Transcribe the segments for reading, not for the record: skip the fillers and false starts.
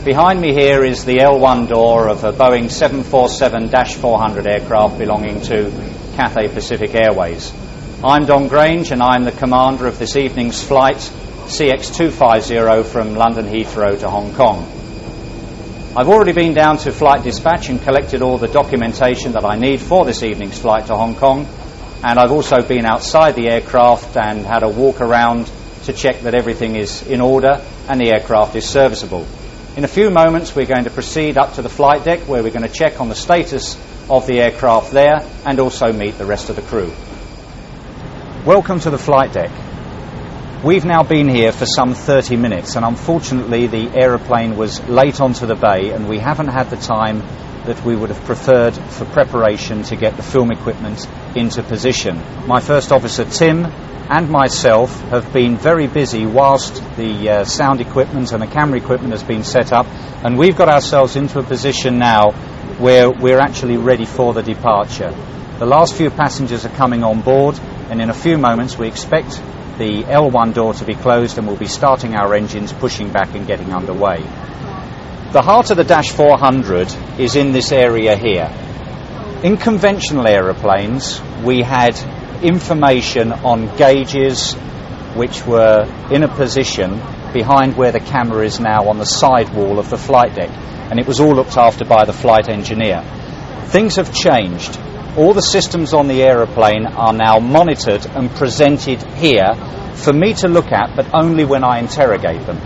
Behind me here is the L1 door of a Boeing 747-400 aircraft belonging to Cathay Pacific Airways. I'm Don Grange and I'm the commander of this evening's flight CX250 from London Heathrow to Hong Kong. I've already been down to Flight Dispatch and collected all the documentation that I need for this evening's flight to Hong Kong, and I've also been outside the aircraft and had a walk around to check that everything is in order and the aircraft is serviceable. In a few moments we're going to proceed up to the flight deck where we're going to check on the status of the aircraft there and also meet the rest of the crew. Welcome to the flight deck. We've now been here for some 30 minutes and unfortunately the aeroplane was late onto the bay and we haven't had the time that we would have preferred for preparation to get the film equipment into position. My first officer Tim and myself have been very busy whilst the sound equipment and the camera equipment has been set up, and we've got ourselves into a position now where we're actually ready for the departure. The last few passengers are coming on board, and in a few moments we expect the L1 door to be closed and we'll be starting our engines, pushing back and getting underway. The heart of the Dash 400 is in this area here. In conventional aeroplanes we had information on gauges which were in a position behind where the camera is now on the side wall of the flight deck, and it was all looked after by the flight engineer. Things have changed. All the systems on the aeroplane are now monitored and presented here for me to look at, but only when I interrogate them.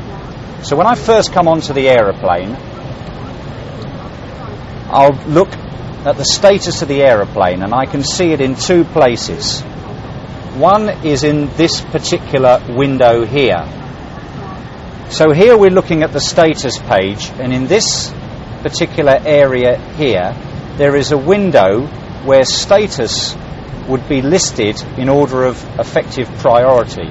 So when I first come onto the aeroplane, I'll look at the status of the aeroplane and I can see it in two places. One is in this particular window here. So here we're looking at the status page, and in this particular area here there is a window where status would be listed in order of effective priority.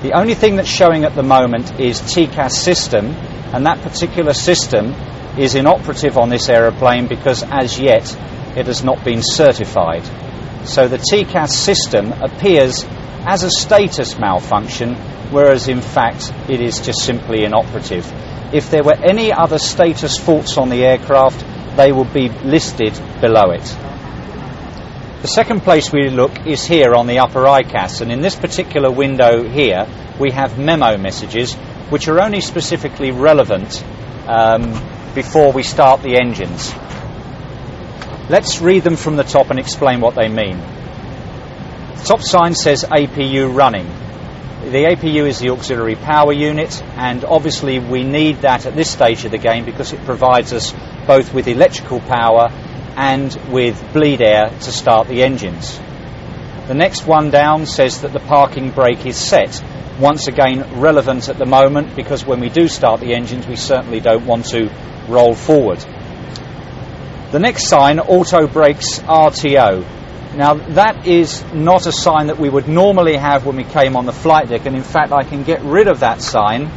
The only thing that's showing at the moment is TCAS system, and that particular system is inoperative on this aeroplane because as yet it has not been certified. So the TCAS system appears as a status malfunction, whereas in fact it is just simply inoperative. If there were any other status faults on the aircraft, they will be listed below it. The second place we look is here on the upper ICAS, and in this particular window here we have memo messages which are only specifically relevant before we start the engines. Let's read them from the top and explain what they mean. The top sign says APU running. The APU is the auxiliary power unit, and obviously we need that at this stage of the game because it provides us both with electrical power and with bleed air to start the engines. The next one down says that the parking brake is set. Once again relevant at the moment because when we do start the engines we certainly don't want to roll forward. The next sign, auto brakes RTO. Now that is not a sign that we would normally have when we came on the flight deck, and in fact I can get rid of that sign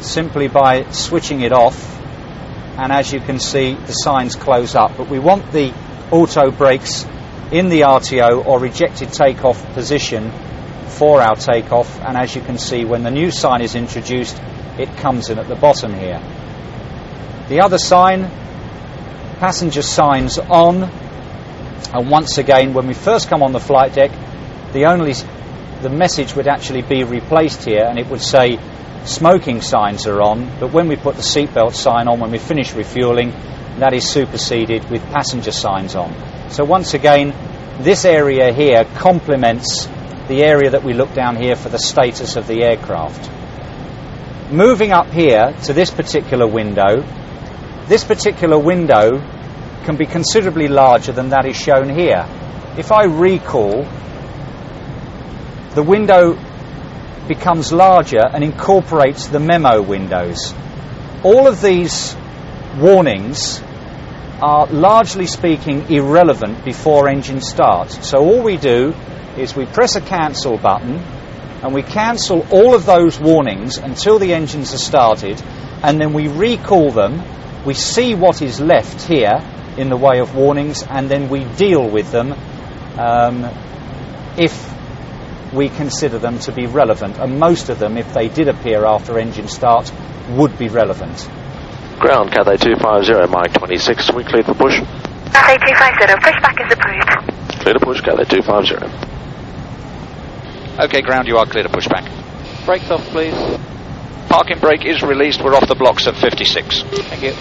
simply by switching it off, and as you can see the signs close up. But we want the auto brakes in the RTO or rejected takeoff position for our takeoff, and as you can see when the new sign is introduced it comes in at the bottom here. The other sign, passenger signs on, and once again when we first come on the flight deck the message would actually be replaced here and it would say smoking signs are on, but when we put the seatbelt sign on when we finish refueling, that is superseded with passenger signs on. So once again this area here complements the area that we look down here for the status of the aircraft. Moving up here to this particular window can be considerably larger than that is shown here. If I recall, the window becomes larger and incorporates the memo windows. All of these warnings are largely speaking irrelevant before engine start. So all we do is we press a cancel button and we cancel all of those warnings until the engines are started, and then we recall them. We see what is left here in the way of warnings, and then we deal with them if we consider them to be relevant, and most of them, if they did appear after engine start, would be relevant. Ground, Cathay 250, Mike 26, we cleared for push. Cathay 250, pushback is approved. Clear to push, Cathay 250. Okay, ground, you are clear to push back. Brakes off, please. Parking brake is released. We're off the blocks at 56. Thank you.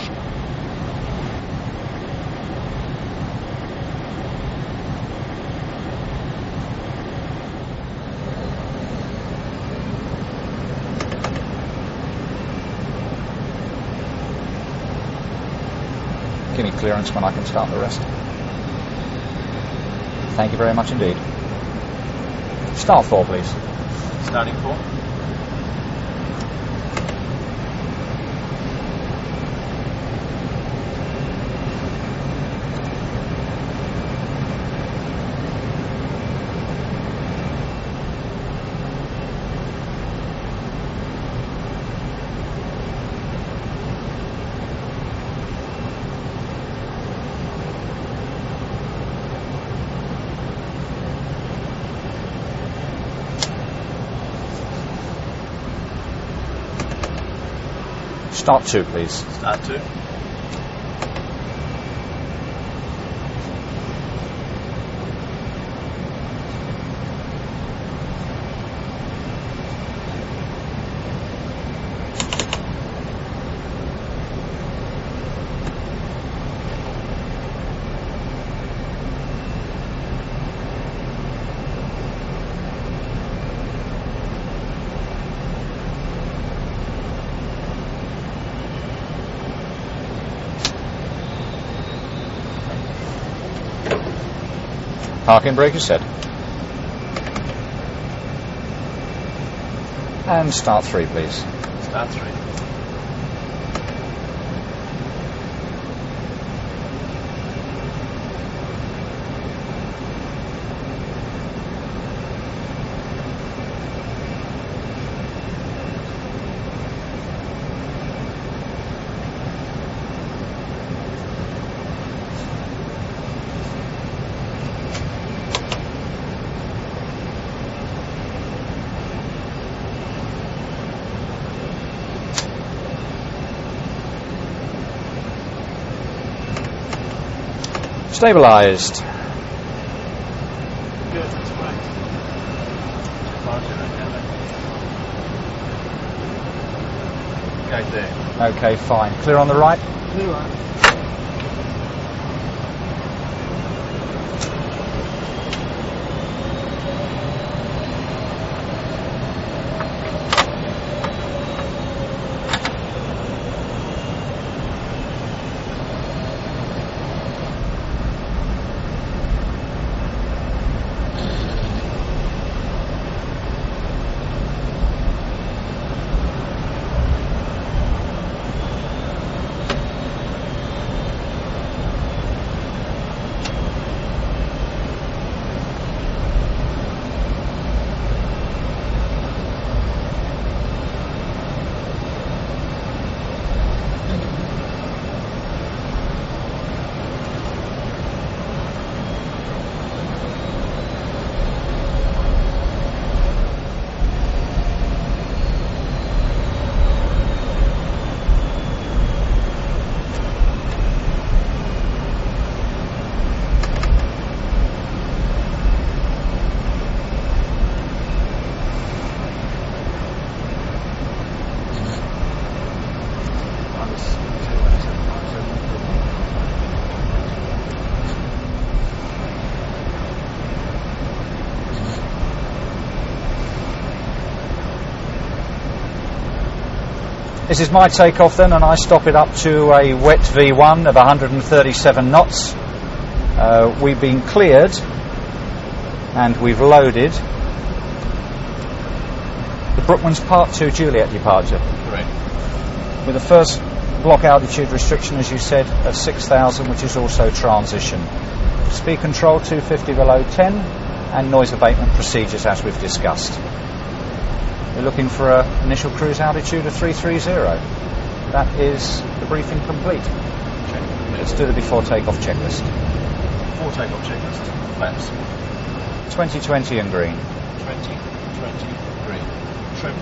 Give me clearance when I can start the rest. Thank you very much indeed. Start 4, please. Starting 4. Start 2, please. Start 2. Parking brake is set. And start 3, please. Start 3. Stabilised. Good, that's great. 50, Gate there. Okay, fine. Clear on the right? Clear right. This is my takeoff then, and I stop it up to a wet V1 of 137 knots. We've been cleared and we've loaded the Brookman's Part 2 Juliet departure. Correct. With the first block altitude restriction, as you said, of 6,000, which is also transition. Speed control 250 below 10, and noise abatement procedures as we've discussed. We're looking for an initial cruise altitude of 330. That is the briefing complete. Okay. Let's do the before takeoff checklist. Before takeoff checklist. Flaps. 2020 and green. 2020 green. Trim.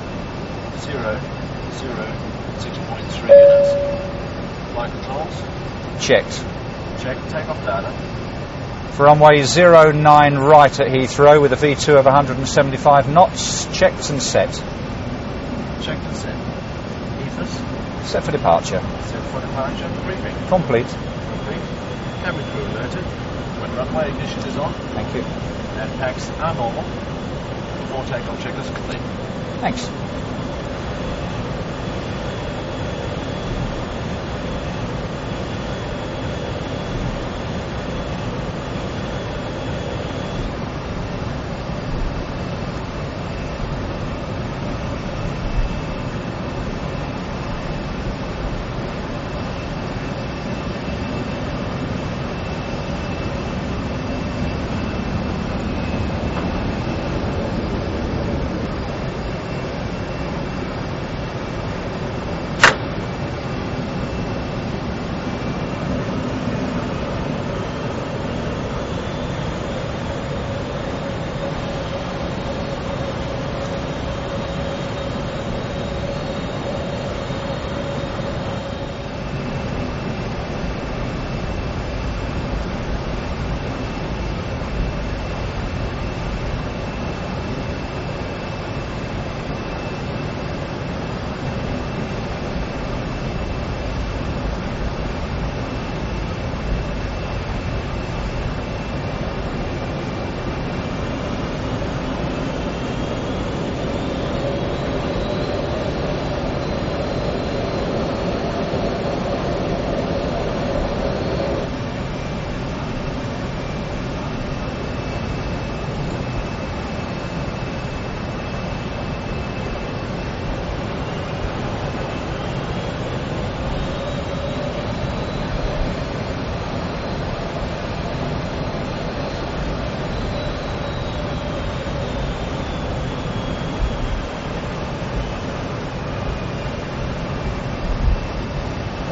0, 0, 6.3 units. Flight controls. Checked. Check takeoff data. For runway 09 right at Heathrow with a V2 of 175 knots. Checked and set. Checked and set. Ethos. Set for departure. Set for departure. Briefing. Complete. Complete. Cabin crew alerted. When runway ignition is on. Thank you. And packs are normal. Before takeoff checklist complete. Thanks.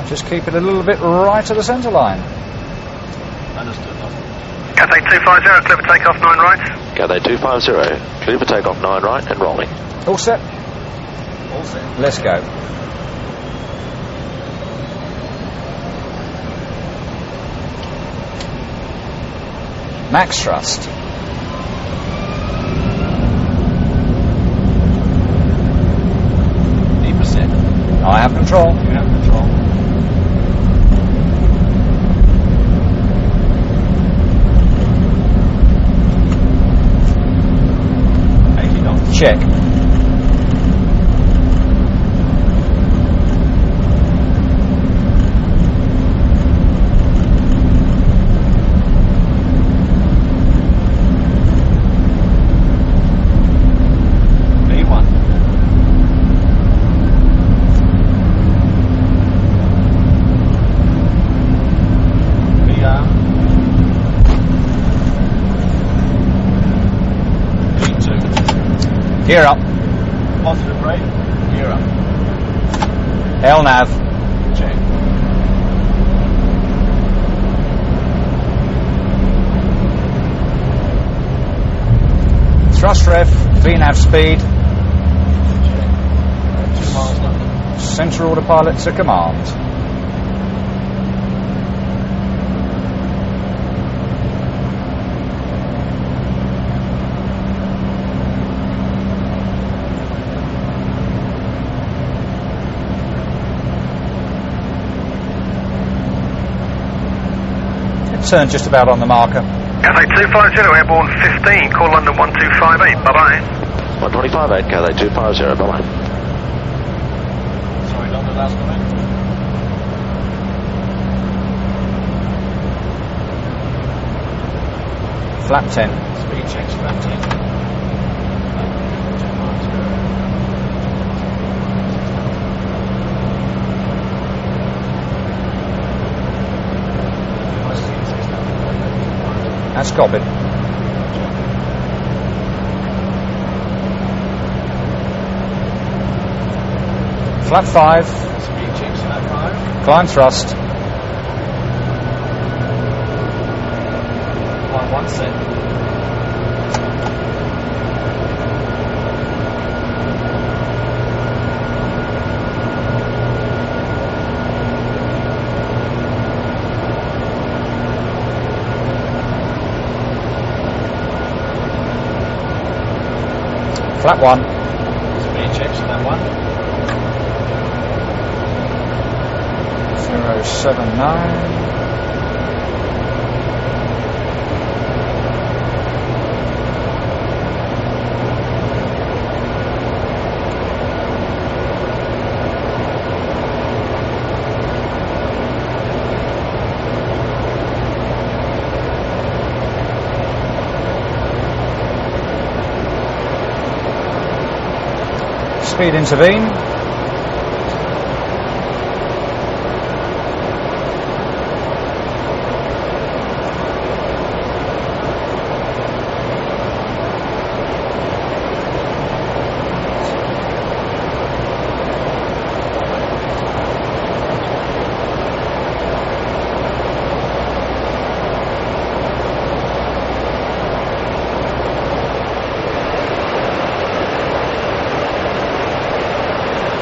Just keep it a little bit right of the centre line. Understood. Cathay 250, clear for takeoff 9 right. Cathay 250, clear for takeoff 9 right and rolling. All set? All set. Let's go. Max thrust. %. I have control. You have control. Check. B1. B2. Gear up. Positive brake. Gear up. LNAV. Check. Thrust ref. VNAV speed. Check. 2 miles left. Centre autopilot to command. Turn just about on the marker. Cathay 250, airborne 15, call London 1258, bye-bye. 125.8, Cathay 250, bye-bye. Sorry, London, last comment. Flap 10. Speed checks, flap 10. 250. That's copied. Flap 5. Speed checks, flap 5. Climb thrust. 1 set. Flat 1. Speed checks on that one. 079. Speed intervene.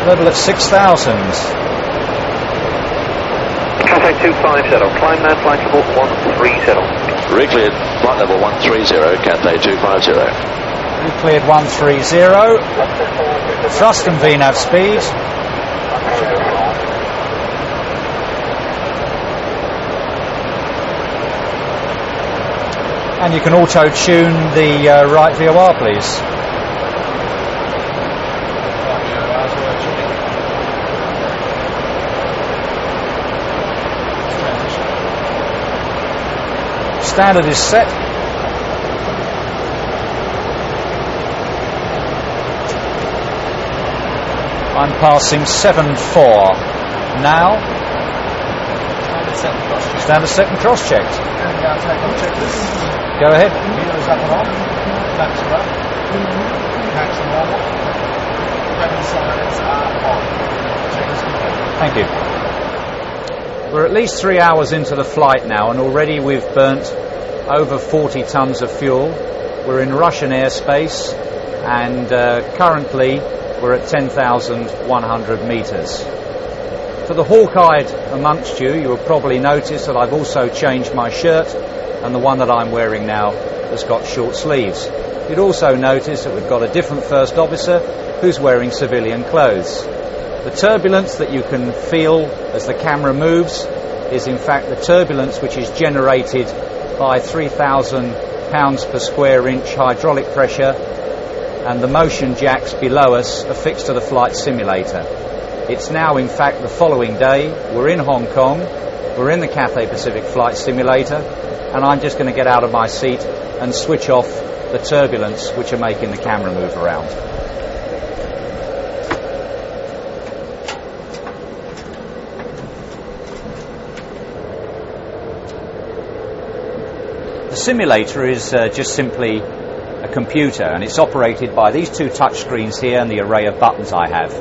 Level at 6,000. Cathay 250, climb man flight level 130. Re-cleared flight level 130, Cathay 250. Cleared 130. Thrust and VNAV speed. And you can auto-tune the right VOR, please. Standard is set. I'm passing 7.4 now. Standard set and cross-checked. Go ahead. Meters up and on. Flaps are up. Catch normal. Weapon signs are on. Thank you. We're at least 3 hours into the flight now, and already we've burnt over 40 tons of fuel. We're in Russian airspace, and currently we're at 10,100 meters. For the hawk-eyed amongst you, you will probably notice that I've also changed my shirt, and the one that I'm wearing now has got short sleeves. You'd also notice that we've got a different first officer who's wearing civilian clothes. The turbulence that you can feel as the camera moves is in fact the turbulence which is generated by 3,000 pounds per square inch hydraulic pressure, and the motion jacks below us are fixed to the flight simulator. It's now in fact the following day. We're in Hong Kong, we're in the Cathay Pacific flight simulator, and I'm just going to get out of my seat and switch off the turbulence which are making the camera move around. The simulator is just simply a computer, and it's operated by these two touch screens here and the array of buttons I have.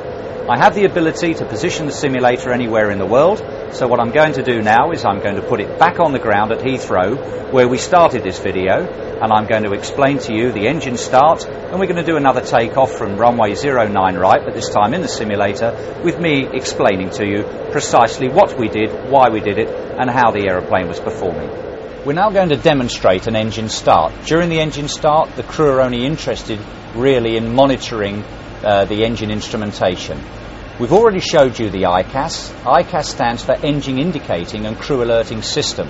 I have the ability to position the simulator anywhere in the world, so what I'm going to do now is I'm going to put it back on the ground at Heathrow, where we started this video, and I'm going to explain to you the engine start, and we're going to do another takeoff from runway 09 right, but this time in the simulator, with me explaining to you precisely what we did, why we did it, and how the aeroplane was performing. We're now going to demonstrate an engine start. During the engine start, the crew are only interested really in monitoring the engine instrumentation. We've already showed you the ICAS. ICAS stands for Engine Indicating and Crew Alerting System.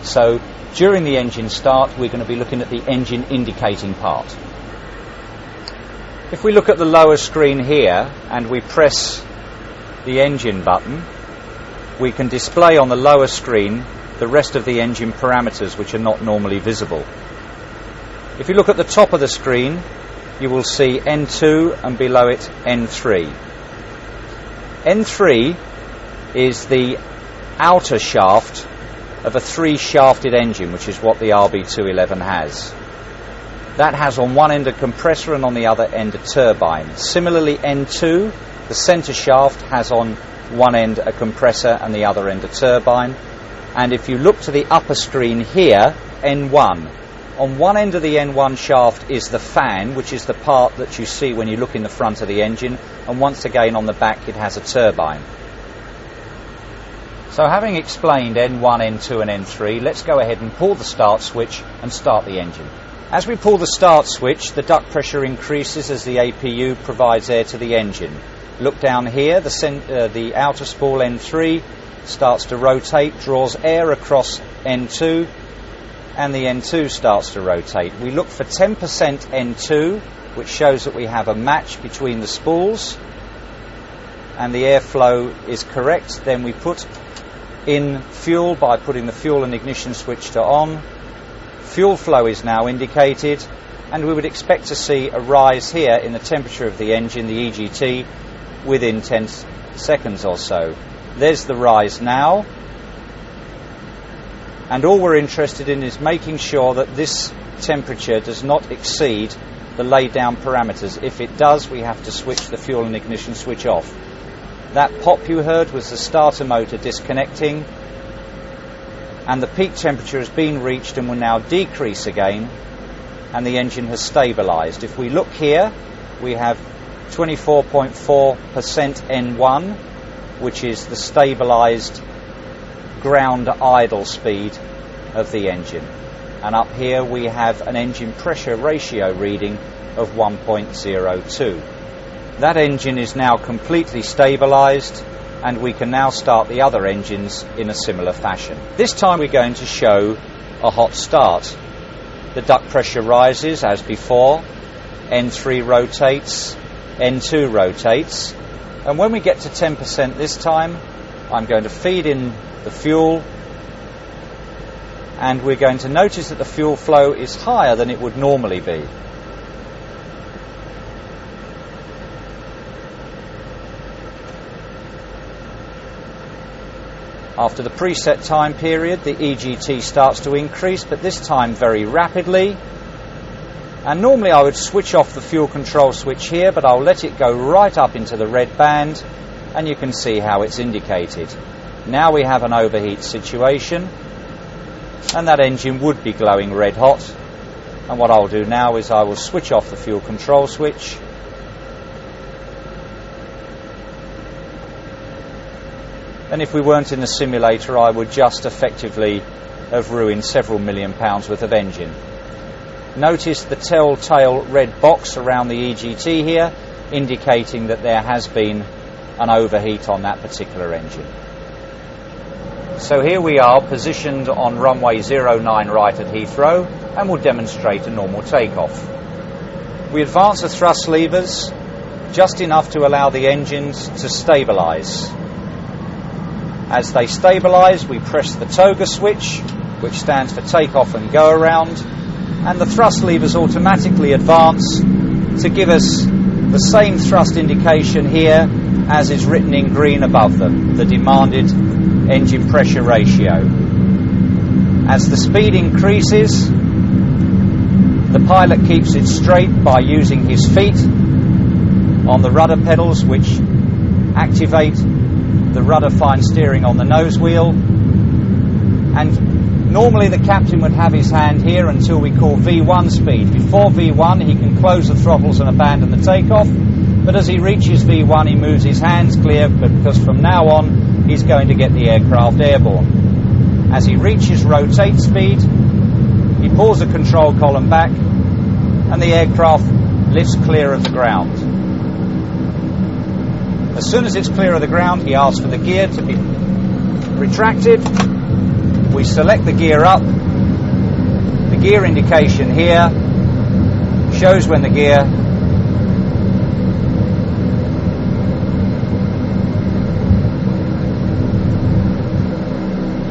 So during the engine start, we're going to be looking at the engine indicating part. If we look at the lower screen here and we press the engine button, we can display on the lower screen the rest of the engine parameters which are not normally visible. If you look at the top of the screen, you will see N2 and below it N3. N3 is the outer shaft of a three-shafted engine, which is what the RB211 has. That has on one end a compressor and on the other end a turbine. Similarly, N2, the centre shaft, has on one end a compressor and the other end a turbine. And if you look to the upper screen here, N1, on one end of the N1 shaft is the fan, which is the part that you see when you look in the front of the engine, and once again on the back it has a turbine. So having explained N1, N2 and N3, let's go ahead and pull the start switch and start the engine. As we pull the start switch, the duct pressure increases as the APU provides air to the engine. Look down here, the outer spool N3 starts to rotate, draws air across N2, and the N2 starts to rotate. We look for 10% N2, which shows that we have a match between the spools, and the airflow is correct. Then we put in fuel by putting the fuel and ignition switch to on. Fuel flow is now indicated, and we would expect to see a rise here in the temperature of the engine, the EGT, within 10 seconds or so. There's the rise now, and all we're interested in is making sure that this temperature does not exceed the laid down parameters. If it does, we have to switch the fuel and ignition switch off. That pop you heard was the starter motor disconnecting, and the peak temperature has been reached and will now decrease again, and the engine has stabilized. If we look here, we have 24.4% N1, which is the stabilized ground idle speed of the engine. And up here we have an engine pressure ratio reading of 1.02. That engine is now completely stabilized, and we can now start the other engines in a similar fashion. This time we're going to show a hot start. The duct pressure rises as before, N3 rotates, N2 rotates, and when we get to 10% this time, I'm going to feed in the fuel, and we're going to notice that the fuel flow is higher than it would normally be. After the preset time period, the EGT starts to increase, but this time very rapidly. And normally I would switch off the fuel control switch here, but I'll let it go right up into the red band, and you can see how it's indicated. Now we have an overheat situation, and that engine would be glowing red hot. And what I'll do now is I will switch off the fuel control switch, and if we weren't in the simulator, I would just effectively have ruined several £1,000,000 worth of engine. Notice the telltale red box around the EGT here, indicating that there has been an overheat on that particular engine. So here we are positioned on runway 09 right at Heathrow, and we'll demonstrate a normal takeoff. We advance the thrust levers just enough to allow the engines to stabilise. As they stabilise, we press the toga switch, which stands for takeoff and go around, and the thrust levers automatically advance to give us the same thrust indication here as is written in green above them, the demanded engine pressure ratio. As the speed increases, the pilot keeps it straight by using his feet on the rudder pedals, which activate the rudder fine steering on the nose wheel. And normally the captain would have his hand here until we call V1 speed. Before V1 he can close the throttles and abandon the takeoff, but as he reaches V1 he moves his hands clear, because from now on he's going to get the aircraft airborne. As he reaches rotate speed, he pulls the control column back and the aircraft lifts clear of the ground. As soon as it's clear of the ground, he asks for the gear to be retracted. We select the gear up. The gear indication here shows when the gear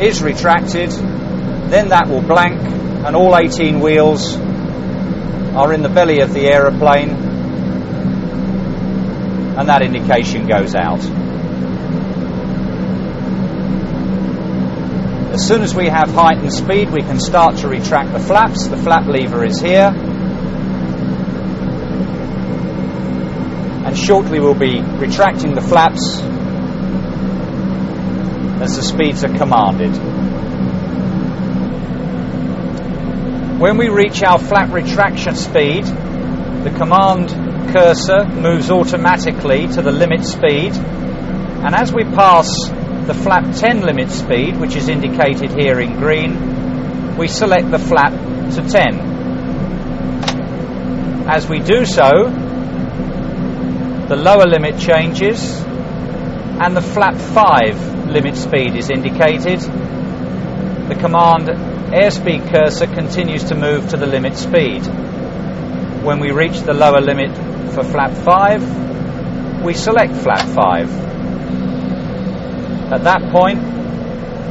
is retracted. Then that will blank, and all 18 wheels are in the belly of the aeroplane, and that indication goes out. As soon as we have heightened speed, we can start to retract the flaps. The flap lever is here, and shortly we'll be retracting the flaps as the speeds are commanded. When we reach our flap retraction speed, the command cursor moves automatically to the limit speed, and as we pass the flap 10 limit speed, which is indicated here in green, we select the flap to 10. As we do so, the lower limit changes and the flap 5 limit speed is indicated. The command airspeed cursor continues to move to the limit speed. When we reach the lower limit for flap 5, we select flap 5. At that point,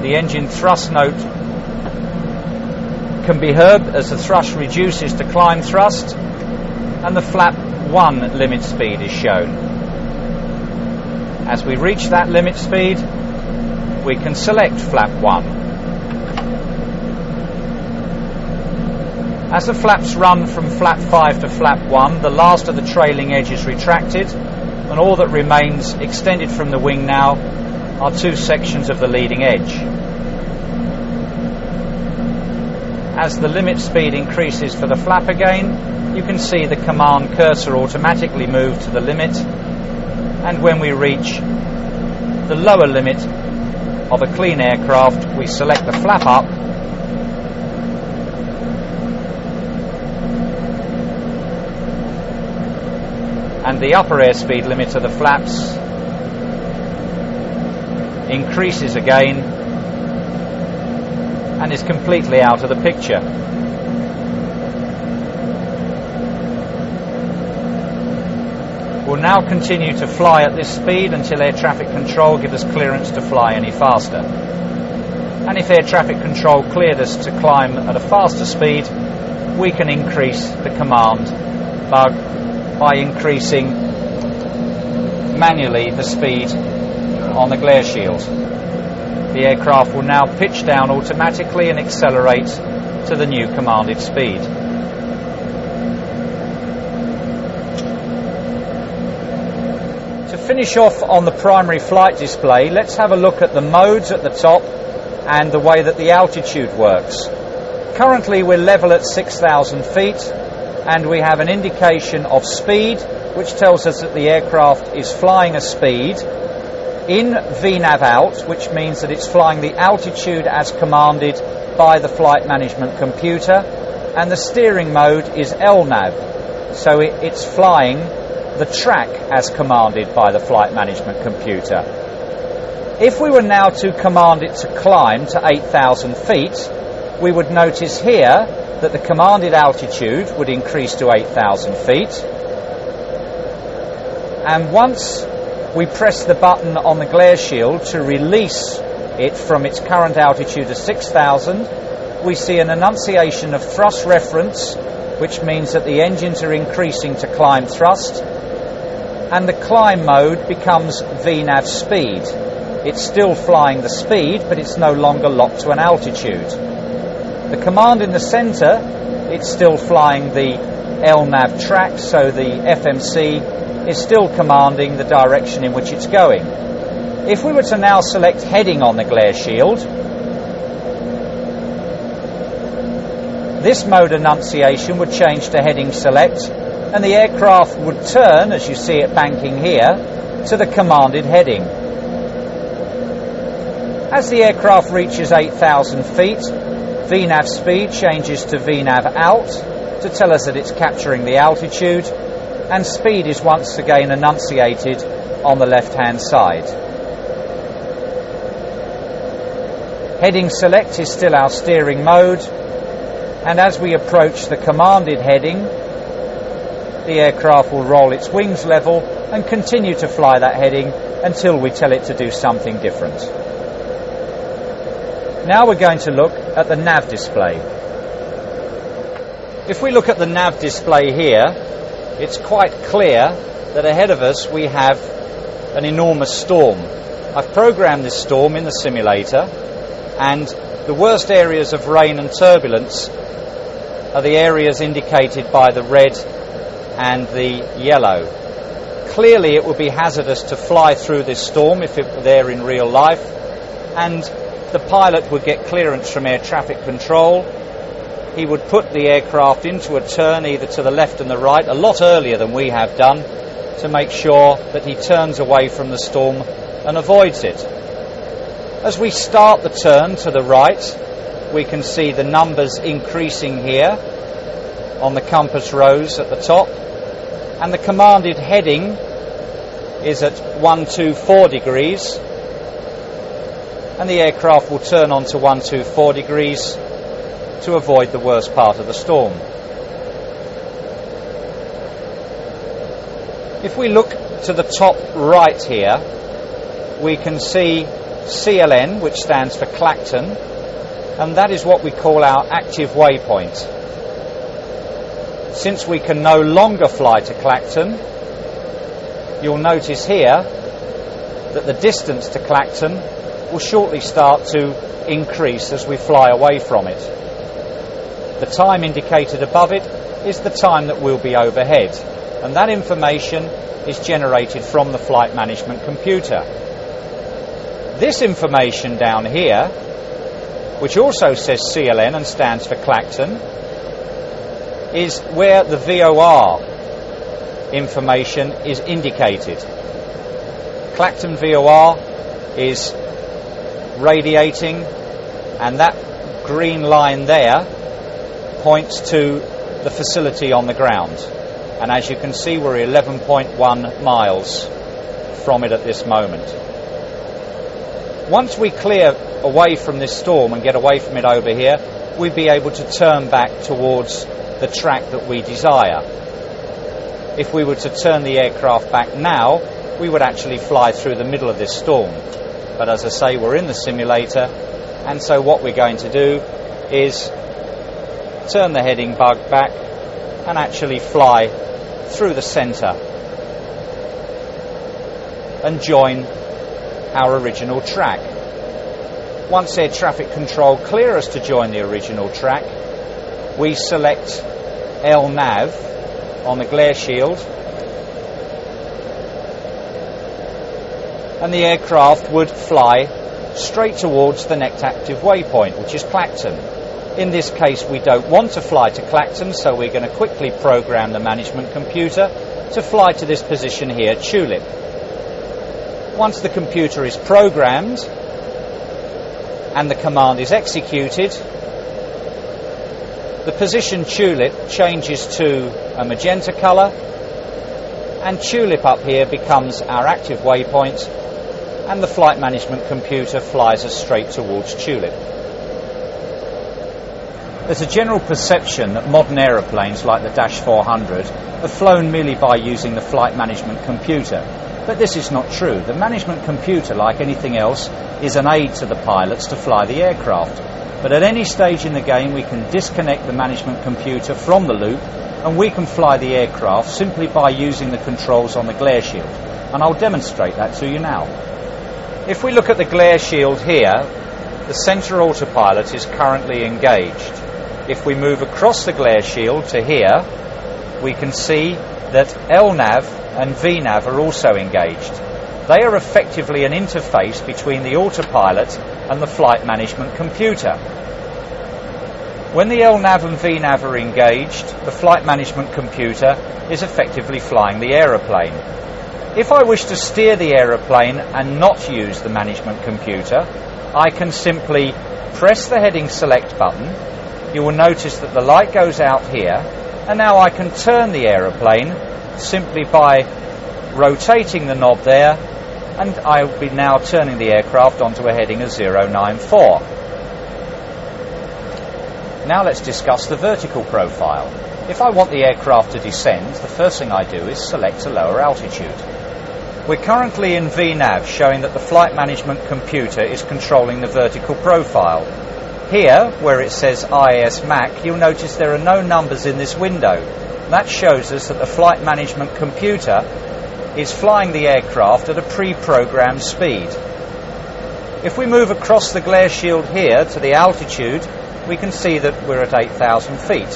the engine thrust note can be heard as the thrust reduces to climb thrust, and the flap 1 limit speed is shown. As we reach that limit speed, we can select flap 1. As the flaps run from flap 5 to flap 1, the last of the trailing edge is retracted, and all that remains extended from the wing now are 2 sections of the leading edge. As the limit speed increases for the flap again, you can see the command cursor automatically move to the limit, and when we reach the lower limit of a clean aircraft, we select the flap up and the upper airspeed limit of the flaps increases again and is completely out of the picture. We'll now continue to fly at this speed until air traffic control gives us clearance to fly any faster. And if air traffic control cleared us to climb at a faster speed, we can increase the command by increasing manually the speed on the glare shield. The aircraft will now pitch down automatically and accelerate to the new commanded speed. To finish off on the primary flight display, let's have a look at the modes at the top and the way that the altitude works. Currently we're level at 6,000 feet and we have an indication of speed which tells us that the aircraft is flying a speed in VNAV out, which means that it's flying the altitude as commanded by the flight management computer, and the steering mode is LNAV, so it's flying the track as commanded by the flight management computer. If we were now to command it to climb to 8,000 feet, we would notice here that the commanded altitude would increase to 8,000 feet, and once we press the button on the glare shield to release it from its current altitude of 6,000, we see an annunciation of thrust reference, which means that the engines are increasing to climb thrust, and the climb mode becomes VNAV speed. It's still flying the speed, but it's no longer locked to an altitude. The command in the center, it's still flying the LNAV track, so the FMC is still commanding the direction in which it's going. If we were to now select heading on the glare shield, this mode annunciation would change to heading select, and the aircraft would turn, as you see it banking here, to the commanded heading. As the aircraft reaches 8,000 feet, VNAV speed changes to VNAV out to tell us that it's capturing the altitude, and speed is once again enunciated on the left-hand side. Heading select is still our steering mode, and as we approach the commanded heading, the aircraft will roll its wings level and continue to fly that heading until we tell it to do something different. Now we're going to look at the nav display. If we look at the nav display here, it's quite clear that ahead of us we have an enormous storm. I've programmed this storm in the simulator, and the worst areas of rain and turbulence are the areas indicated by the red and the yellow. Clearly it would be hazardous to fly through this storm if it were there in real life, and the pilot would get clearance from air traffic control. He would put the aircraft into a turn either to the left and the right a lot earlier than we have done to make sure that he turns away from the storm and avoids it. As we start the turn to the right, we can see the numbers increasing here on the compass rose at the top, and the commanded heading is at 124 degrees, and the aircraft will turn on to 124 degrees to avoid the worst part of the storm. If we look to the top right here, we can see CLN, which stands for Clacton, and that is what we call our active waypoint. Since we can no longer fly to Clacton, you'll notice here that the distance to Clacton will shortly start to increase as we fly away from it. The time indicated above it is the time that we'll be overhead, and that information is generated from the flight management computer. This information down here, which also says CLN and stands for Clacton, is where the VOR information is indicated. Clacton VOR is radiating, and that green line there points to the facility on the ground. And as you can see, we're 11.1 miles from it at this moment. Once we clear away from this storm and get away from it over here, we'd be able to turn back towards the track that we desire. If we were to turn the aircraft back now, we would actually fly through the middle of this storm. But as I say, we're in the simulator, and so what we're going to do is turn the heading bug back and actually fly through the centre and join our original track. Once air traffic control clear us to join the original track, we select LNAV on the glare shield, and the aircraft would fly straight towards the next active waypoint, which is Clacton. In this case, we don't want to fly to Clacton, so we're going to quickly program the management computer to fly to this position here, Tulip. Once the computer is programmed and the command is executed, the position Tulip changes to a magenta colour, and Tulip up here becomes our active waypoint, and the flight management computer flies us straight towards Tulip. There's a general perception that modern aeroplanes like the Dash 400 are flown merely by using the flight management computer, but this is not true. The management computer, like anything else, is an aid to the pilots to fly the aircraft. But at any stage in the game, we can disconnect the management computer from the loop, and we can fly the aircraft simply by using the controls on the glare shield. And I'll demonstrate that to you now. If we look at the glare shield here, the centre autopilot is currently engaged. If we move across the glare shield to here, we can see that LNAV and VNAV are also engaged. They are effectively an interface between the autopilot and the flight management computer. When the LNAV and VNAV are engaged, the flight management computer is effectively flying the aeroplane. If I wish to steer the aeroplane and not use the management computer, I can simply press the heading select button. You will notice that the light goes out here, and now I can turn the aeroplane simply by rotating the knob there, and I will be now turning the aircraft onto a heading of 094. Now let's discuss the vertical profile. If I want the aircraft to descend, the first thing I do is select a lower altitude. We're currently in VNAV, showing that the flight management computer is controlling the vertical profile. Here, where it says IAS MAC, you'll notice there are no numbers in this window. That shows us that the flight management computer is flying the aircraft at a pre-programmed speed. If we move across the glare shield here to the altitude, we can see that we're at 8,000 feet.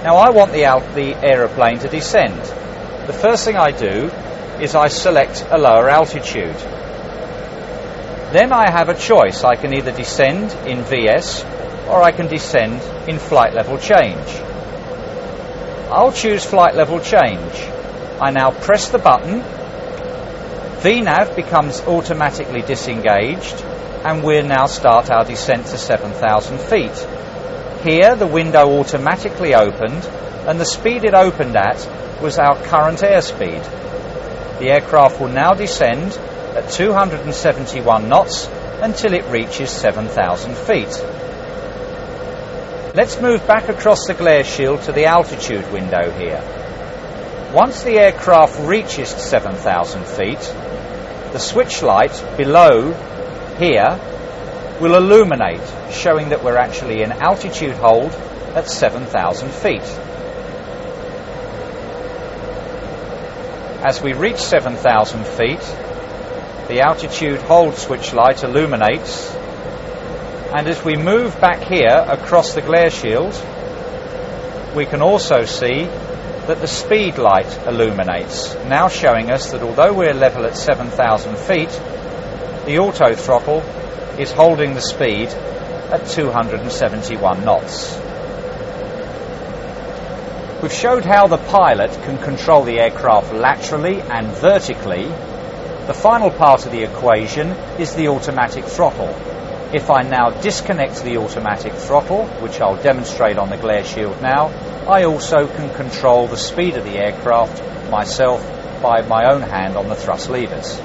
Now I want the aeroplane to descend. The first thing I do is I select a lower altitude. Then I have a choice. I can either descend in VS or I can descend in flight level change. I'll choose flight level change. I now press the button. VNAV becomes automatically disengaged, and we'll now start our descent to 7,000 feet. Here the window automatically opened and the speed it opened at was our current airspeed. The aircraft will now descend at 271 knots until it reaches 7,000 feet. Let's move back across the glare shield to the altitude window here. Once the aircraft reaches 7,000 feet, the switch light below here will illuminate, showing that we're actually in altitude hold at 7,000 feet. As we reach 7,000 feet, the altitude hold switch light illuminates, and as we move back here across the glare shield, we can also see that the speed light illuminates, now showing us that although we're level at 7,000 feet, the auto throttle is holding the speed at 271 knots. We've showed how the pilot can control the aircraft laterally and vertically. The final part of the equation is the automatic throttle. If I now disconnect the automatic throttle, which I'll demonstrate on the glare shield now, I also can control the speed of the aircraft myself by my own hand on the thrust levers.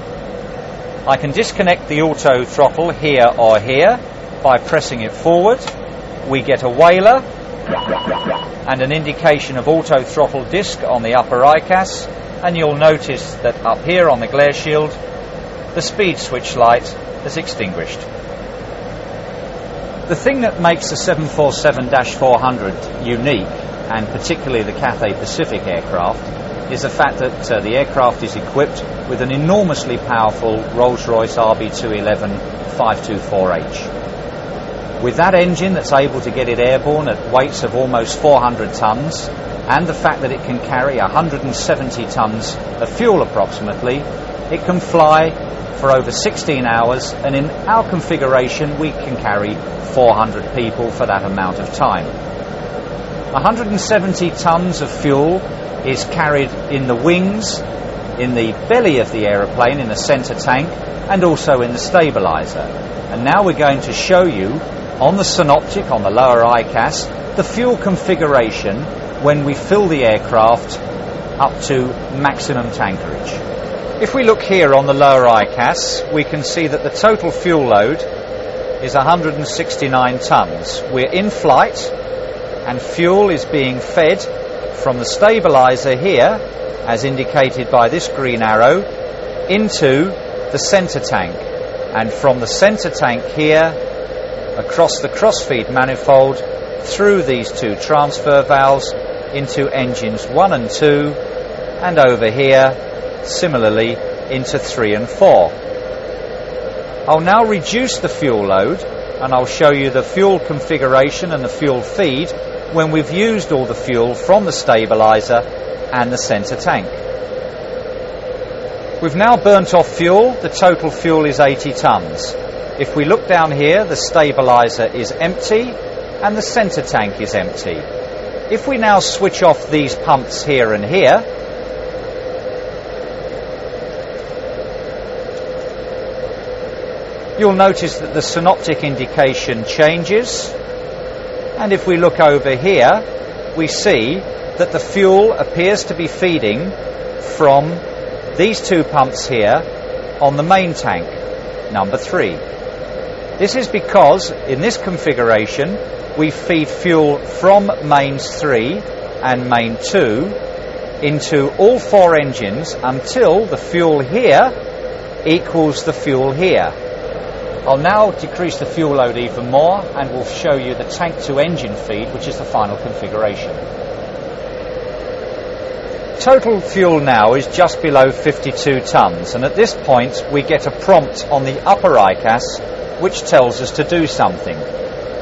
I can disconnect the auto throttle here or here by pressing it forward. We get a whaler and an indication of auto throttle disc on the upper ICAS, and you'll notice that up here on the glare shield the speed switch light is extinguished. The thing that makes the 747-400 unique, and particularly the Cathay Pacific aircraft, is the fact that the aircraft is equipped with an enormously powerful Rolls-Royce RB211 524H. With that engine that's able to get it airborne at weights of almost 400 tonnes, and the fact that it can carry 170 tonnes of fuel approximately, it can fly for over 16 hours, and in our configuration we can carry 400 people for that amount of time. 170 tonnes of fuel is carried in the wings, in the belly of the aeroplane, in the centre tank, and also in the stabiliser. And now we're going to show you on the synoptic, on the lower ICAS, the fuel configuration when we fill the aircraft up to maximum tankerage. If we look here on the lower ICAS, we can see that the total fuel load is 169 tonnes. We're in flight and fuel is being fed from the stabiliser here, as indicated by this green arrow, into the centre tank, and from the centre tank here across the crossfeed manifold through these two transfer valves into engines 1 and 2, and over here similarly into 3 and 4. I'll now reduce the fuel load and I'll show you the fuel configuration and the fuel feed when we've used all the fuel from the stabiliser and the centre tank. We've now burnt off fuel. The total fuel is 80 tonnes. If we look down here, the stabiliser is empty and the centre tank is empty. If we now switch off these pumps here and here, you'll notice that the synoptic indication changes, and if we look over here we see that the fuel appears to be feeding from these two pumps here on the main tank, number 3. This is because in this configuration we feed fuel from mains 3 and main 2 into all 4 engines until the fuel here equals the fuel here. I'll now decrease the fuel load even more and we'll show you the tank to engine feed, which is the final configuration. Total fuel now is just below 52 tonnes, and at this point we get a prompt on the upper ICAS which tells us to do something.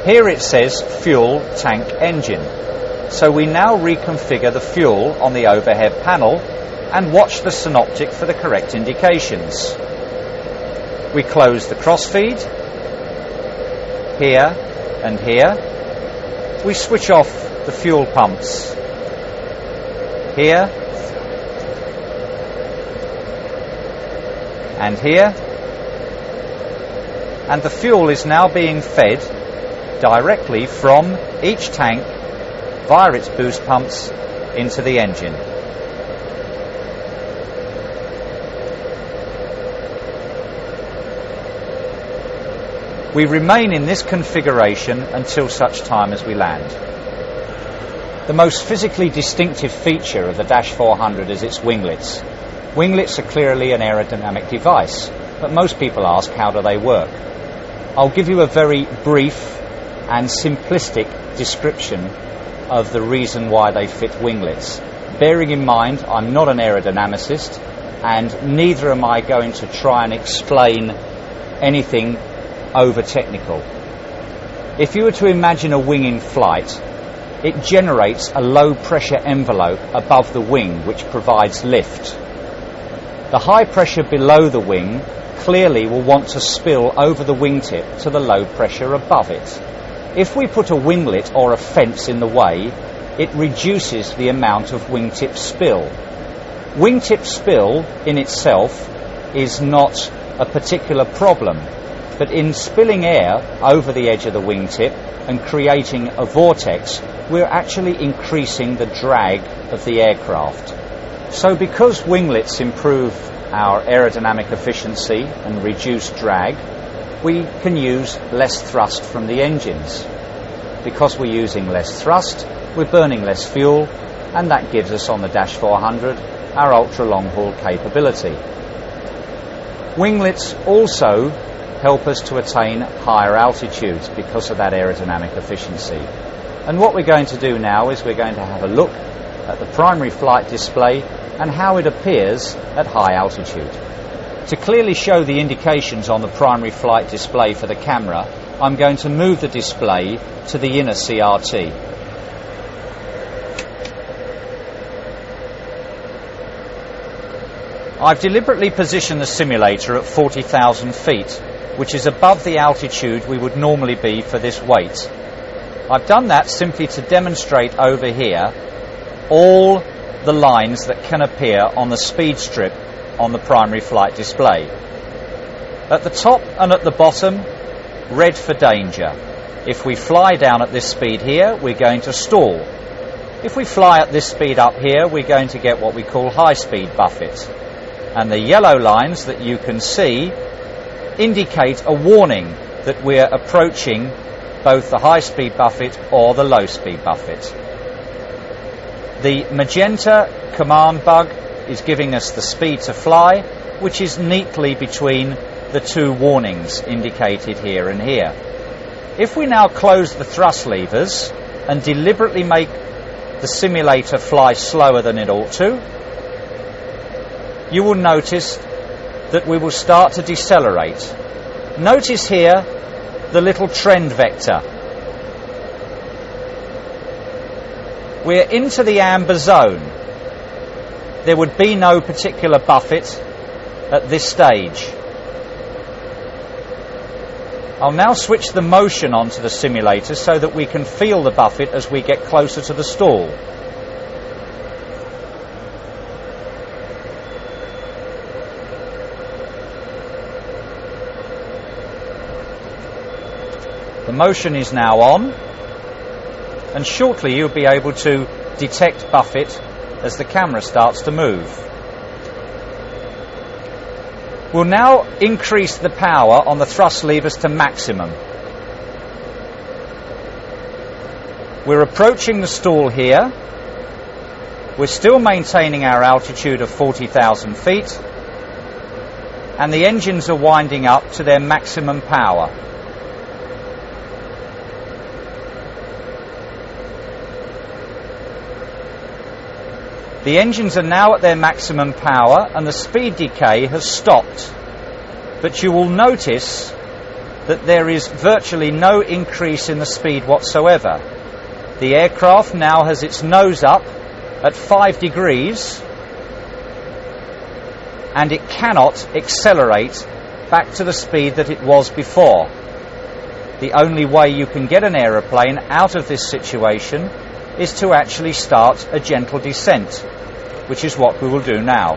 Here it says fuel tank engine. So we now reconfigure the fuel on the overhead panel and watch the synoptic for the correct indications. We close the crossfeed here and here. We switch off the fuel pumps here and here, and the fuel is now being fed directly from each tank via its boost pumps into the engine. We remain in this configuration until such time as we land. The most physically distinctive feature of the Dash 400 is its winglets. Winglets are clearly an aerodynamic device, but most people ask, how do they work? I'll give you a very brief and simplistic description of the reason why they fit winglets. Bearing in mind, I'm not an aerodynamicist, and neither am I going to try and explain anything over technical. If you were to imagine a wing in flight, it generates a low pressure envelope above the wing which provides lift. The high pressure below the wing clearly will want to spill over the wingtip to the low pressure above it. If we put a winglet or a fence in the way, it reduces the amount of wingtip spill. Wingtip spill in itself is not a particular problem, but in spilling air over the edge of the wingtip and creating a vortex, we're actually increasing the drag of the aircraft. So because winglets improve our aerodynamic efficiency and reduce drag, we can use less thrust from the engines. Because we're using less thrust, we're burning less fuel, and that gives us on the Dash 400 our ultra long haul capability. Winglets also help us to attain higher altitudes because of that aerodynamic efficiency. And what we're going to do now is we're going to have a look at the primary flight display and how it appears at high altitude. To clearly show the indications on the primary flight display for the camera, I'm going to move the display to the inner CRT. I've deliberately positioned the simulator at 40,000 feet, which is above the altitude we would normally be for this weight. I've done that simply to demonstrate over here all the lines that can appear on the speed strip on the primary flight display. At the top and at the bottom, red for danger. If we fly down at this speed here, we're going to stall. If we fly at this speed up here, we're going to get what we call high-speed buffet. And the yellow lines that you can see indicate a warning that we're approaching both the high-speed buffet or the low-speed buffet. The magenta command bug is giving us the speed to fly, which is neatly between the two warnings indicated here and here. If we now close the thrust levers and deliberately make the simulator fly slower than it ought to, you will notice that we will start to decelerate. Notice here the little trend vector. We're into the amber zone. There would be no particular buffet at this stage. I'll now switch the motion onto the simulator so that we can feel the buffet as we get closer to the stall. The motion is now on, and shortly you'll be able to detect buffet as the camera starts to move. We'll now increase the power on the thrust levers to maximum. We're approaching the stall here. We're still maintaining our altitude of 40,000 feet, and the engines are winding up to their maximum power. The engines are now at their maximum power and the speed decay has stopped. But you will notice that there is virtually no increase in the speed whatsoever. The aircraft now has its nose up at 5 degrees and it cannot accelerate back to the speed that it was before. The only way you can get an aeroplane out of this situation is to actually start a gentle descent, which is what we will do now.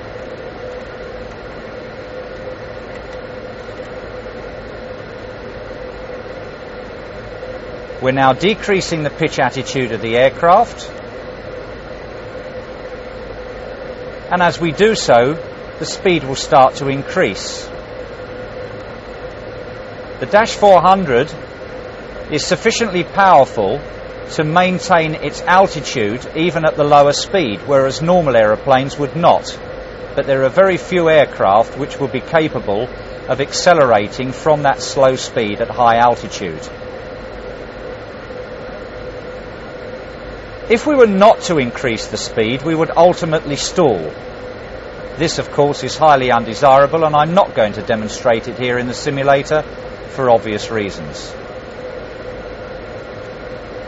We're now decreasing the pitch attitude of the aircraft, and as we do so, the speed will start to increase. The Dash 400 is sufficiently powerful to maintain its altitude even at the lower speed, whereas normal aeroplanes would not. But there are very few aircraft which will be capable of accelerating from that slow speed at high altitude. If we were not to increase the speed, we would ultimately stall. This, of course, is highly undesirable, and I'm not going to demonstrate it here in the simulator for obvious reasons.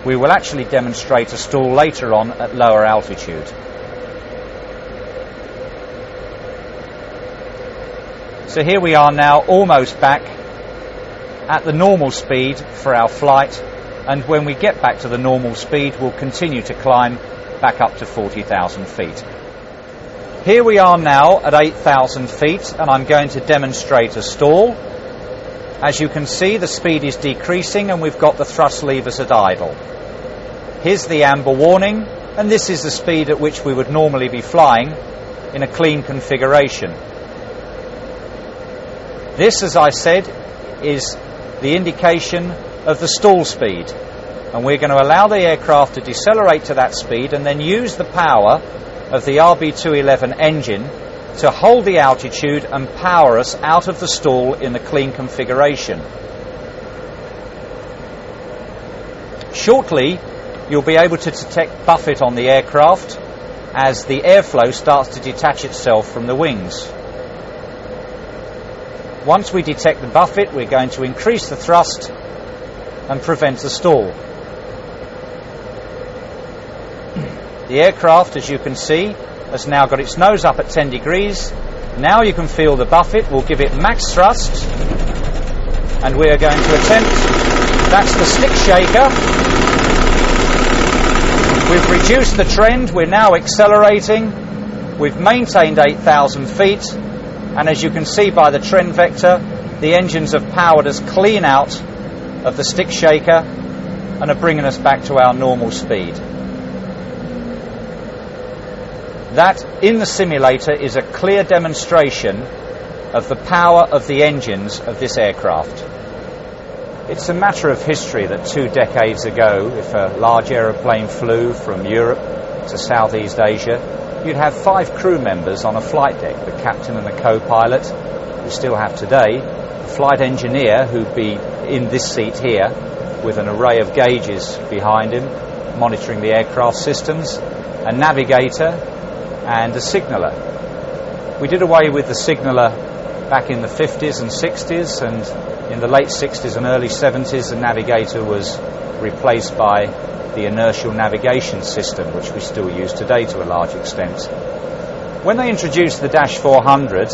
We will actually demonstrate a stall later on at lower altitude. So here we are now, almost back at the normal speed for our flight, and when we get back to the normal speed, we'll continue to climb back up to 40,000 feet. Here we are now at 8,000 feet, and I'm going to demonstrate a stall. As you can see, the speed is decreasing and we've got the thrust levers at idle. Here's the amber warning, and this is the speed at which we would normally be flying in a clean configuration. This, as I said, is the indication of the stall speed, and we're going to allow the aircraft to decelerate to that speed and then use the power of the RB211 engine to hold the altitude and power us out of the stall in the clean configuration. Shortly, you'll be able to detect buffet on the aircraft as the airflow starts to detach itself from the wings. Once we detect the buffet, we're going to increase the thrust and prevent the stall. The aircraft, as you can see, has now got its nose up at 10 degrees. Now you can feel the buffet. We'll give it max thrust, and we are going to attempt, that's the stick shaker. We've reduced the trend, we're now accelerating. We've maintained 8,000 feet, and as you can see by the trend vector, the engines have powered us clean out of the stick shaker and are bringing us back to our normal speed. That, in the simulator, is a clear demonstration of the power of the engines of this aircraft. It's a matter of history that 2 decades ago, if a large aeroplane flew from Europe to Southeast Asia, you'd have 5 crew members on a flight deck, the captain and the co-pilot, we still have today, the flight engineer, who'd be in this seat here with an array of gauges behind him monitoring the aircraft systems, a navigator and a signaller. We did away with the signaller back in the 50s and 60s, and in the late 60s and early 70s the navigator was replaced by the inertial navigation system, which we still use today to a large extent. When they introduced the Dash 400,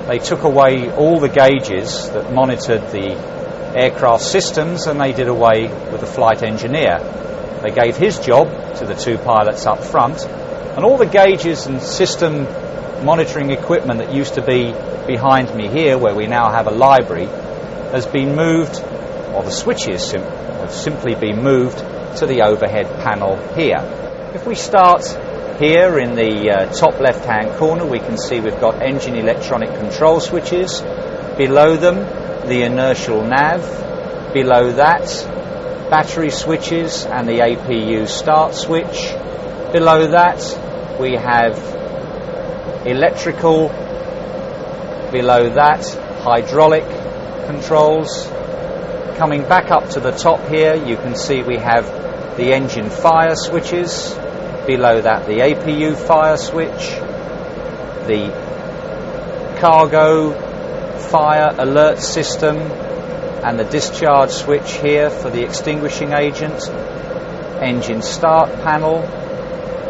they took away all the gauges that monitored the aircraft systems, and they did away with the flight engineer. They gave his job to the 2 pilots up front, and all the gauges and system monitoring equipment that used to be behind me here, where we now have a library, has been moved, or the switches have simply been moved to the overhead panel here. If we start here in the top left hand corner, we can see we've got engine electronic control switches. Below them, the inertial nav. Below that, battery switches and the APU start switch. Below that, we have electrical. Below that, hydraulic controls. Coming back up to the top here, you can see we have the engine fire switches. Below that, the APU fire switch, the cargo fire alert system, and the discharge switch here for the extinguishing agent, engine start panel.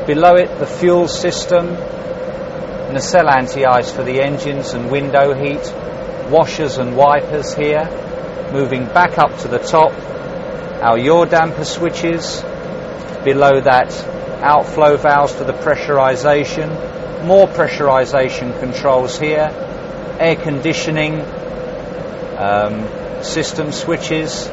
Below it, the fuel system, nacelle anti-ice for the engines and window heat, washers and wipers here. Moving back up to the top, our yaw damper switches. Below that, outflow valves for the pressurization, more pressurization controls here, air conditioning system switches,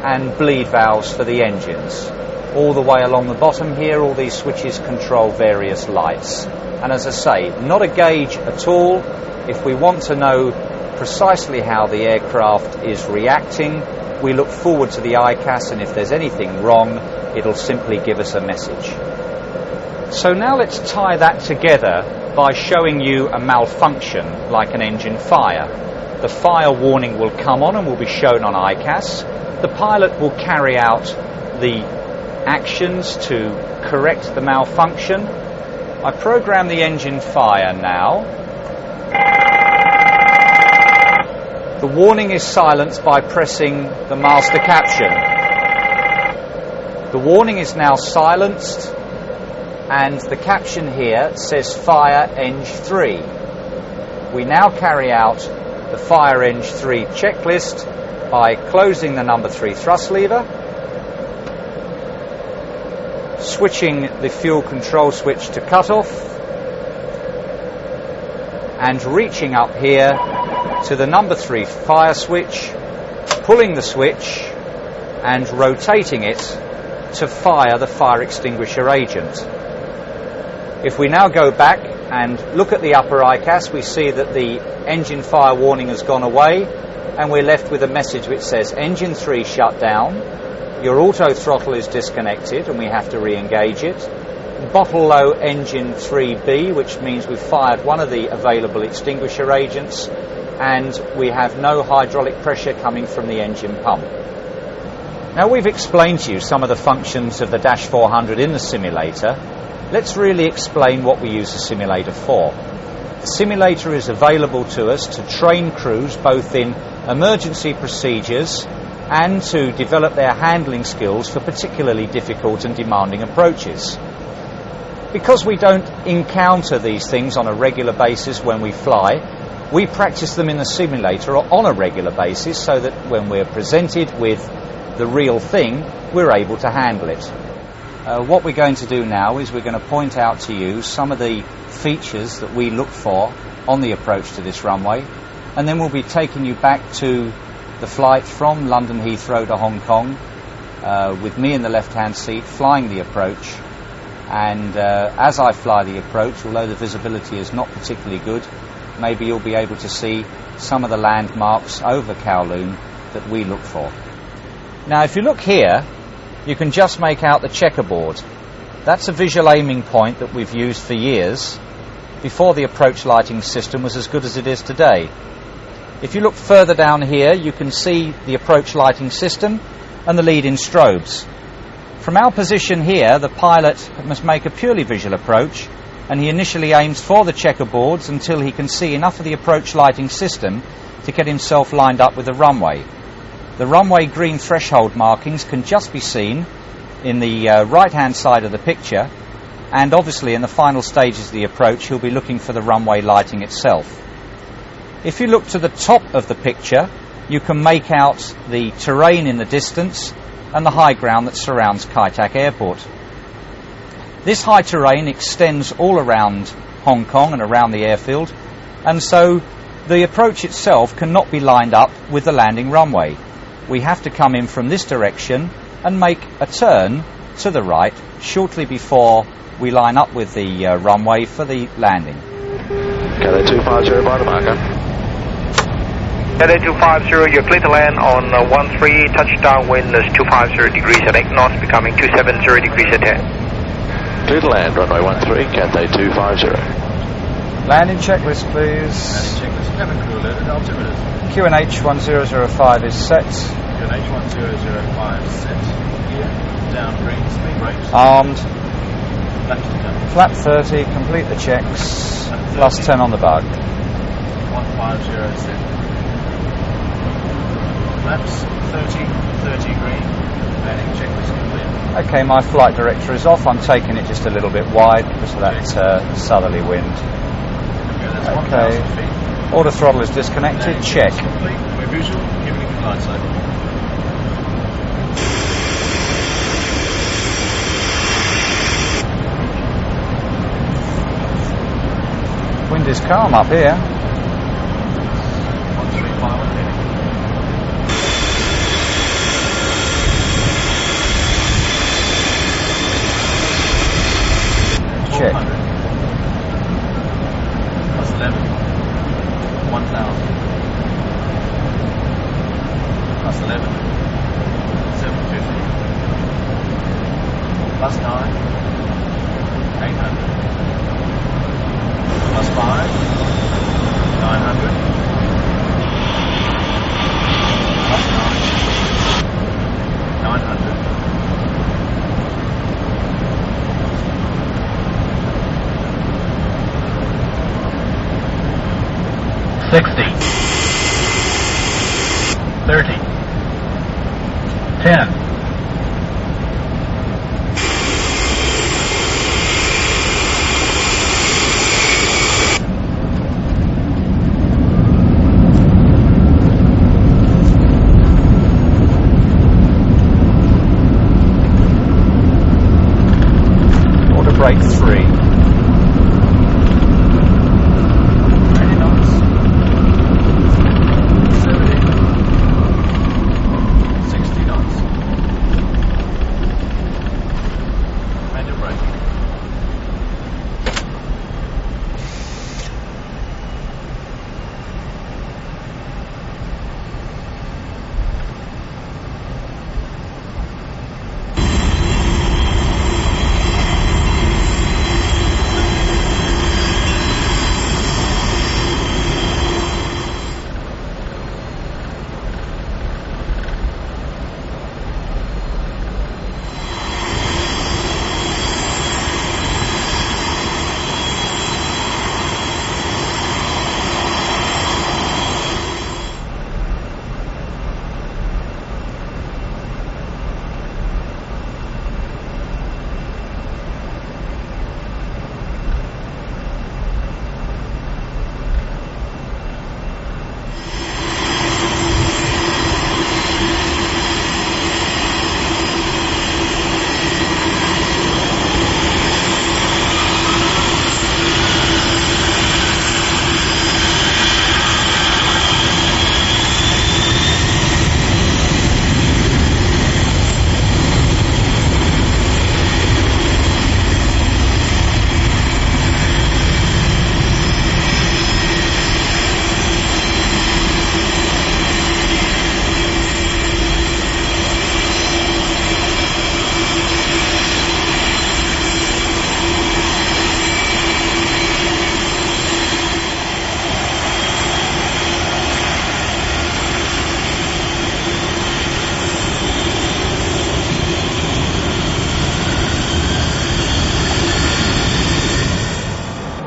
and bleed valves for the engines. All the way along the bottom here, all these switches control various lights. And as I say, not a gauge at all. If we want to know precisely how the aircraft is reacting, we look forward to the ICAS, and if there's anything wrong, it'll simply give us a message. So now let's tie that together by showing you a malfunction like an engine fire. The fire warning will come on and will be shown on ICAS. The pilot will carry out the actions to correct the malfunction. I program the engine fire now. The warning is silenced by pressing the master caption. The warning is now silenced, and the caption here says Fire Eng 3. We now carry out the Fire Eng 3 checklist by closing the number 3 thrust lever, switching the fuel control switch to cutoff, and reaching up here to the number 3 fire switch, pulling the switch and rotating it to fire the fire extinguisher agent. If we now go back and look at the upper ICAS, we see that the engine fire warning has gone away, and we're left with a message which says engine 3 shut down, your auto throttle is disconnected and we have to re-engage it, bottle low engine 3B, which means we've fired one of the available extinguisher agents, and we have no hydraulic pressure coming from the engine pump. Now we've explained to you some of the functions of the Dash 400 in the simulator. Let's really explain what we use the simulator for. The simulator is available to us to train crews both in emergency procedures and to develop their handling skills for particularly difficult and demanding approaches. Because we don't encounter these things on a regular basis when we fly, we practice them in the simulator on a regular basis so that when we're presented with the real thing, we're able to handle it. What we're going to do now is we're going to point out to you some of the features that we look for on the approach to this runway, and then we'll be taking you back to the flight from London Heathrow to Hong Kong with me in the left-hand seat flying the approach. And as I fly the approach, although the visibility is not particularly good, maybe you'll be able to see some of the landmarks over Kowloon that we look for. Now if you look here, you can just make out the checkerboard. That's a visual aiming point that we've used for years, before the approach lighting system was as good as it is today. If you look further down here, you can see the approach lighting system and the lead-in strobes. From our position here, the pilot must make a purely visual approach, and he initially aims for the checkerboards until he can see enough of the approach lighting system to get himself lined up with the runway. The runway green threshold markings can just be seen in the right-hand side of the picture, and obviously in the final stages of the approach he'll be looking for the runway lighting itself. If you look to the top of the picture, you can make out the terrain in the distance and the high ground that surrounds Kai Tak Airport. This high terrain extends all around Hong Kong and around the airfield, and so the approach itself cannot be lined up with the landing runway. We have to come in from this direction and make a turn to the right shortly before we line up with the runway for the landing. Cathay 250 by the marker. Cathay 250, you're clear to land on 13, touchdown wind is 250 degrees at 8 knots, becoming 270 degrees at 10. Clear to land, runway 13, Cathay 250. Landing checklist, please. Landing checklist, cabin crew loaded, altimeters. QNH 1005 is set. QNH 1005 set. Gear, down green, speed brakes. Armed. Left to down. Flap 30, complete the checks. Plus 10 on the bug. 150 set. Flaps 30 green. Landing checklist complete. Okay, my flight director is off. I'm taking it just a little bit wide because of that southerly wind. Okay. Auto throttle is disconnected. Check. Complete. We're visual. Giving it light side. Wind is calm up here. 1351 heading. Plus 9. 800. Plus 5. 900. Plus 9. 900. $60. 30. 10. Order brake 3. 80 knots. 70. 60 knots. Manual braking.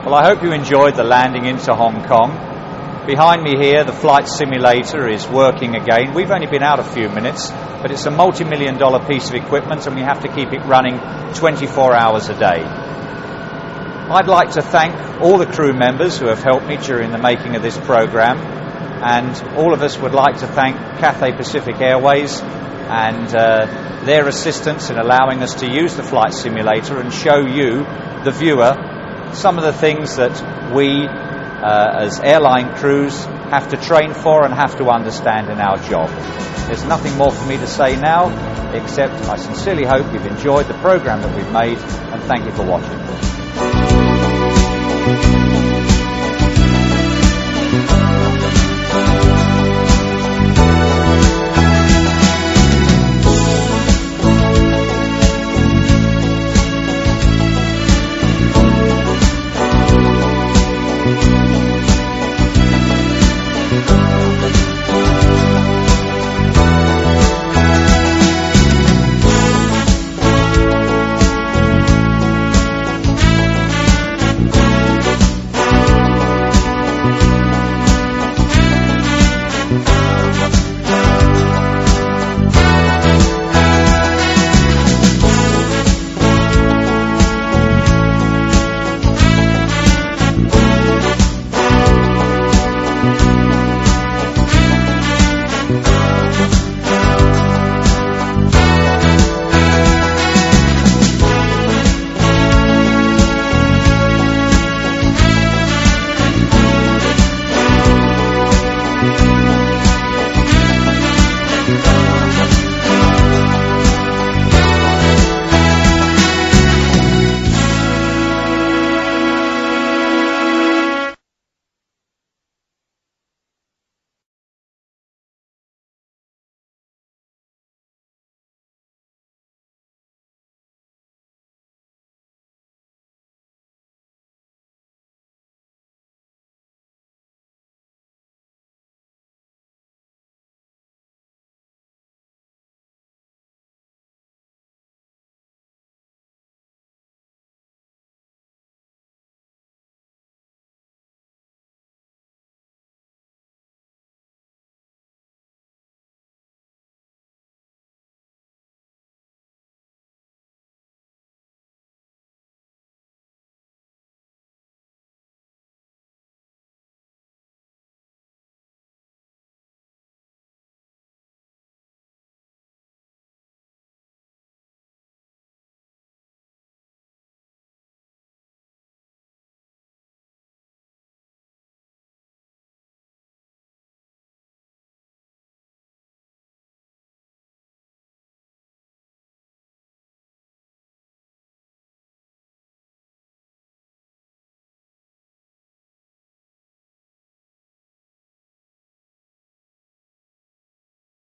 Well, I hope you enjoyed the landing into Hong Kong. Behind me here, the flight simulator is working again. We've only been out a few minutes, but it's a multi-million-dollar piece of equipment and we have to keep it running 24 hours a day. I'd like to thank all the crew members who have helped me during the making of this program, and all of us would like to thank Cathay Pacific Airways and their assistance in allowing us to use the flight simulator and show you, the viewer, some of the things that we as airline crews have to train for and have to understand in our job. There's nothing more for me to say now, except I sincerely hope you've enjoyed the program that we've made, and thank you for watching.